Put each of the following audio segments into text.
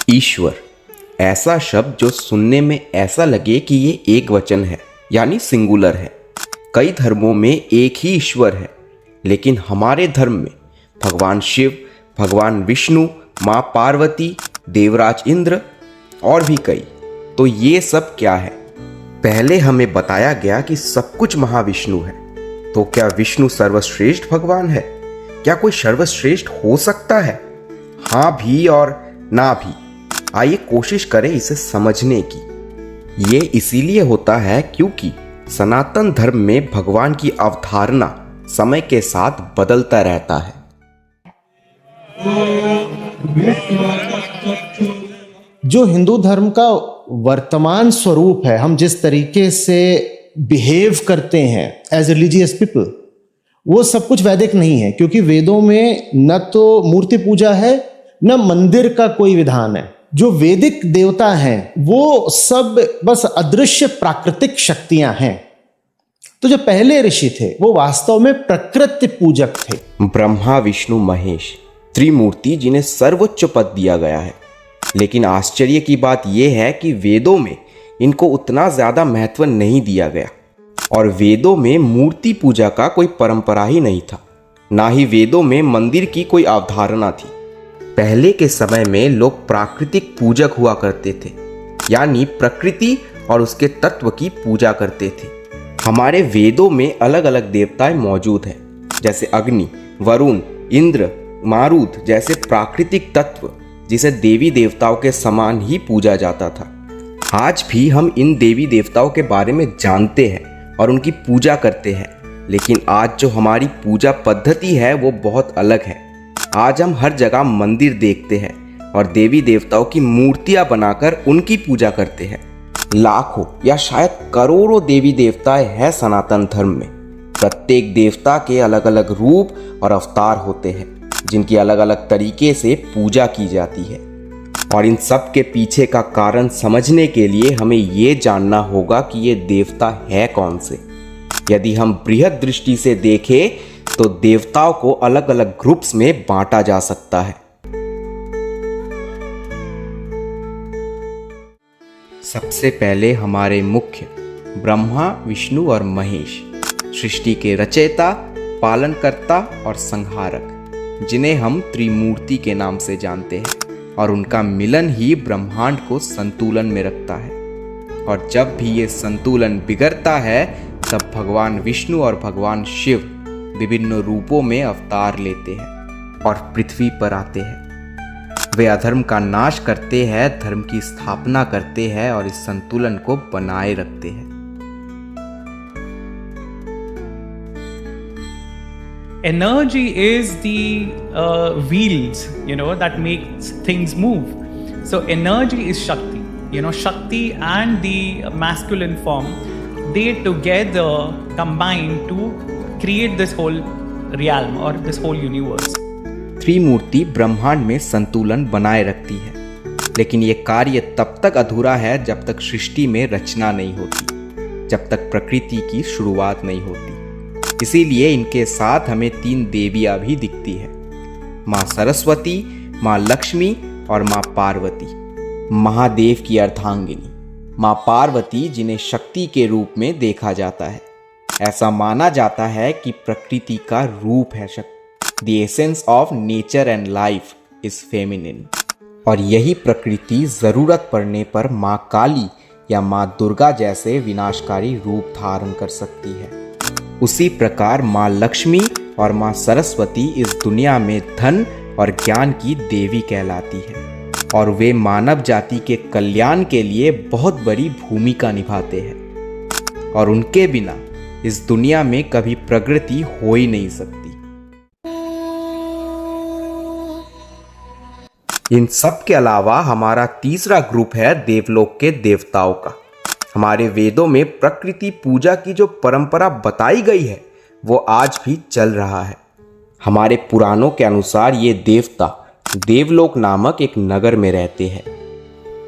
ईश्वर, ऐसा शब्द जो सुनने में ऐसा लगे कि ये एक वचन है, यानी सिंगुलर है। कई धर्मों में एक ही ईश्वर है, लेकिन हमारे धर्म में भगवान शिव, भगवान विष्णु, माँ पार्वती, देवराज इंद्र और भी कई। तो ये सब क्या है? पहले हमें बताया गया कि सब कुछ महाविष्णु है। तो क्या विष्णु सर्वश्रेष्ठ भगवान है? क्या कोई सर्वश्रेष्ठ हो सकता है? हाँ भी और ना भी। आइए कोशिश करें इसे समझने की। ये इसीलिए होता है क्योंकि सनातन धर्म में भगवान की अवधारणा समय के साथ बदलता रहता है। जो हिंदू धर्म का वर्तमान स्वरूप है, हम जिस तरीके से बिहेव करते हैं एज रिलीजियस पीपल, वो सब कुछ वैदिक नहीं है। क्योंकि वेदों में न तो मूर्ति पूजा है, न मंदिर का कोई विधान है। जो वैदिक देवता हैं वो सब बस अदृश्य प्राकृतिक शक्तियां हैं। तो जो पहले ऋषि थे वो वास्तव में प्रकृति पूजक थे। ब्रह्मा, विष्णु, महेश, त्रिमूर्ति जिन्हें सर्वोच्च पद दिया गया है। लेकिन आश्चर्य की बात यह है कि वेदों में इनको उतना ज्यादा महत्व नहीं दिया गया। और वेदों में मूर्ति पूजा का कोई परंपरा ही नहीं था, ना ही वेदों में मंदिर की कोई अवधारणा थी। पहले के समय में लोग प्राकृतिक पूजक हुआ करते थे, यानी प्रकृति और उसके तत्व की पूजा करते थे। हमारे वेदों में अलग अलग देवताएं मौजूद हैं, जैसे अग्नि, वरुण, इंद्र, मारुत जैसे प्राकृतिक तत्व, जिसे देवी देवताओं के समान ही पूजा जाता था। आज भी हम इन देवी देवताओं के बारे में जानते हैं और उनकी पूजा करते हैं, लेकिन आज जो हमारी पूजा पद्धति है वो बहुत अलग है। आज हम हर जगह मंदिर देखते हैं और देवी देवताओं की मूर्तियां बनाकर उनकी पूजा करते हैं। लाखों या शायद करोड़ों देवी देवताएं हैं सनातन धर्म में। प्रत्येक देवता के अलग अलग रूप और अवतार होते हैं, जिनकी अलग अलग तरीके से पूजा की जाती है। और इन सब के पीछे का कारण समझने के लिए हमें ये जानना होगा कि ये देवता है कौन से। यदि हम बृहद दृष्टि से देखें तो देवताओं को अलग अलग ग्रुप्स में बांटा जा सकता है। सबसे पहले हमारे मुख्य ब्रह्मा, विष्णु और महेश, सृष्टि के रचयिता, पालनकर्ता और संहारक, जिन्हें हम त्रिमूर्ति के नाम से जानते हैं। और उनका मिलन ही ब्रह्मांड को संतुलन में रखता है। और जब भी ये संतुलन बिगड़ता है तब भगवान विष्णु और भगवान शिव विभिन्न रूपों में अवतार लेते हैं और पृथ्वी पर आते हैं। वे अधर्म का नाश करते हैं, धर्म की स्थापना करते हैं और इस संतुलन को बनाए रखते हैं। Energy is the wheels, that makes things move. So energy is Shakti. Shakti and the masculine form, they together combine to create this whole realm or this whole universe. त्रिमूर्ति ब्रह्मांड में संतुलन बनाए रखती है, लेकिन ये कार्य तब तक अधूरा है जब तक सृष्टि में रचना नहीं होती, जब तक प्रकृति की शुरुआत नहीं होती। इसीलिए इनके साथ हमें 3 देवियां भी दिखती है, माँ सरस्वती, माँ लक्ष्मी और माँ पार्वती। महादेव की अर्धांगिनी माँ पार्वती, जिन्हें शक्ति के रूप में देखा जाता है। ऐसा माना जाता है कि प्रकृति का रूप है शक्ति। The essence of nature and life is feminine. और यही प्रकृति जरूरत पड़ने पर माँ काली या माँ दुर्गा जैसे विनाशकारी रूप धारण कर सकती है। उसी प्रकार माँ लक्ष्मी और माँ सरस्वती इस दुनिया में धन और ज्ञान की देवी कहलाती है, और वे मानव जाति के कल्याण के लिए बहुत बड़ी भूमिका निभाते हैं। और उनके बिना इस दुनिया में कभी प्रगति हो ही नहीं सकती। इन सब के अलावा हमारा तीसरा ग्रुप है देवलोक के देवताओं का। हमारे वेदों में प्रकृति पूजा की जो परंपरा बताई गई है वो आज भी चल रहा है। हमारे पुराणों के अनुसार ये देवता देवलोक नामक एक नगर में रहते हैं।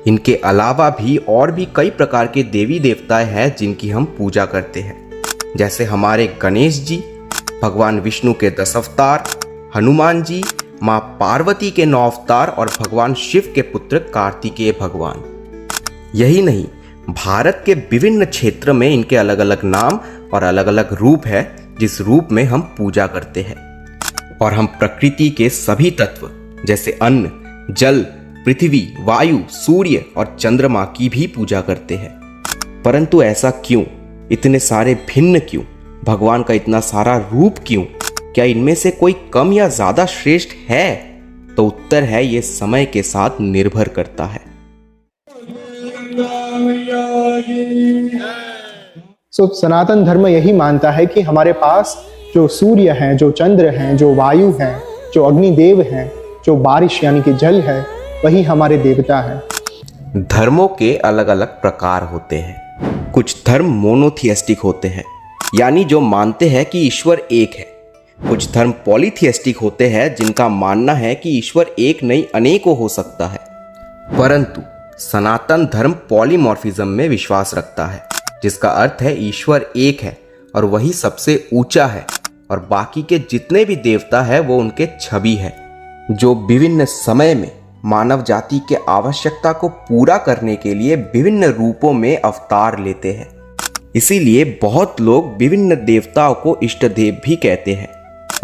इनके अलावा भी और भी कई प्रकार के देवी देवताएं हैं जिनकी हम पूजा करते हैं, जैसे हमारे गणेश जी, भगवान विष्णु के 10 अवतार, हनुमान जी, माँ पार्वती के 9 अवतार और भगवान शिव के पुत्र कार्तिकेय भगवान। यही नहीं, भारत के विभिन्न क्षेत्र में इनके अलग अलग नाम और अलग अलग रूप है जिस रूप में हम पूजा करते हैं। और हम प्रकृति के सभी तत्व जैसे अन्न, जल, पृथ्वी, वायु, सूर्य और चंद्रमा की भी पूजा करते हैं। परंतु ऐसा क्यों? इतने सारे भिन्न क्यों? भगवान का इतना सारा रूप क्यों? क्या इनमें से कोई कम या ज्यादा श्रेष्ठ है? तो उत्तर है, ये समय के साथ निर्भर करता है। सनातन धर्म यही मानता है कि हमारे पास जो सूर्य हैं, जो चंद्र हैं, जो वायु हैं, जो अग्निदेव हैं, जो बारिश यानी कि जल है, वही हमारे देवता हैं। धर्मों के अलग अलग प्रकार होते हैं। कुछ धर्म मोनोथियस्टिक होते हैं, यानी जो मानते हैं कि ईश्वर एक है। कुछ धर्म पॉलीथियस्टिक होते हैं, जिनका मानना है कि ईश्वर एक नहीं अनेकों हो सकता है। परंतु सनातन धर्म पॉलीमॉर्फिज्म में विश्वास रखता है, जिसका अर्थ है ईश्वर एक है और वही सबसे ऊंचा है और बाकी के जितने भी देवता है वो उनके छवि है, जो विभिन्न समय में मानव जाति के आवश्यकता को पूरा करने के लिए विभिन्न रूपों में अवतार लेते हैं। इसीलिए बहुत लोग विभिन्न देवताओं को इष्ट देव भी कहते हैं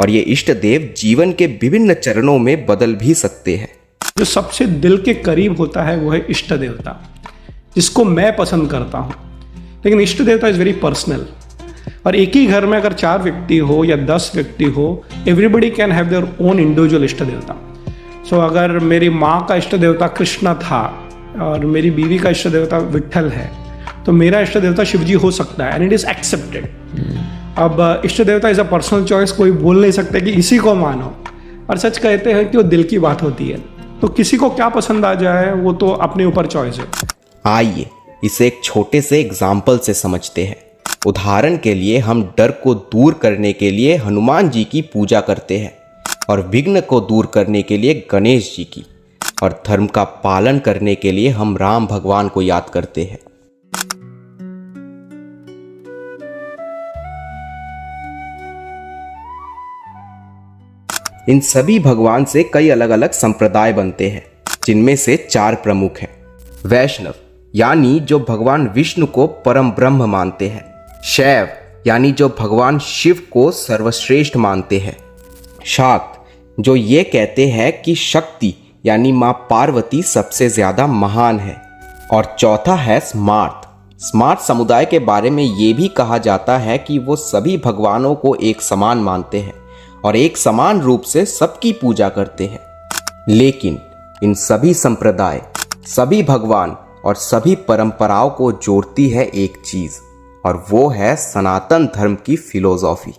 और ये इष्ट देव जीवन के विभिन्न चरणों में बदल भी सकते हैं। जो सबसे दिल के करीब होता है वो है इष्ट देवता, जिसको मैं पसंद करता हूँ। लेकिन इष्ट देवता इज़ वेरी पर्सनल, और एक ही घर में अगर 4 व्यक्ति हो या 10 व्यक्ति हो, everybody can have their own individual इष्ट देवता। सो अगर मेरी माँ का इष्ट देवता कृष्ण था और मेरी बीवी का इष्ट देवता विट्ठल है, तो मेरा इष्ट देवता शिवजी हो सकता है, एंड इट इज़ एक्सेप्टेड। अब इष्ट देवता इज़ अ पर्सनल चॉइस, कोई बोल नहीं सकता कि इसी को मानो। और सच कहते हैं कि वो दिल की बात होती है, तो किसी को क्या पसंद आ जाए वो तो अपने ऊपर चॉइस है। आइए इसे एक छोटे से एग्जाम्पल से समझते हैं। उदाहरण के लिए हम डर को दूर करने के लिए हनुमान जी की पूजा करते हैं और विघ्न को दूर करने के लिए गणेश जी की, और धर्म का पालन करने के लिए हम राम भगवान को याद करते हैं। इन सभी भगवान से कई अलग अलग संप्रदाय बनते हैं, जिनमें से 4 प्रमुख हैं। वैष्णव यानी जो भगवान विष्णु को परम ब्रह्म मानते हैं। शैव यानी जो भगवान शिव को सर्वश्रेष्ठ मानते हैं। शाक्त जो ये कहते हैं कि शक्ति यानी माँ पार्वती सबसे ज्यादा महान है। और चौथा है स्मार्त। स्मार्त समुदाय के बारे में ये भी कहा जाता है कि वो सभी भगवानों को एक समान मानते हैं और एक समान रूप से सबकी पूजा करते हैं। लेकिन इन सभी संप्रदाय, सभी भगवान और सभी परंपराओं को जोड़ती है एक चीज, और वो है सनातन धर्म की फिलॉसफी।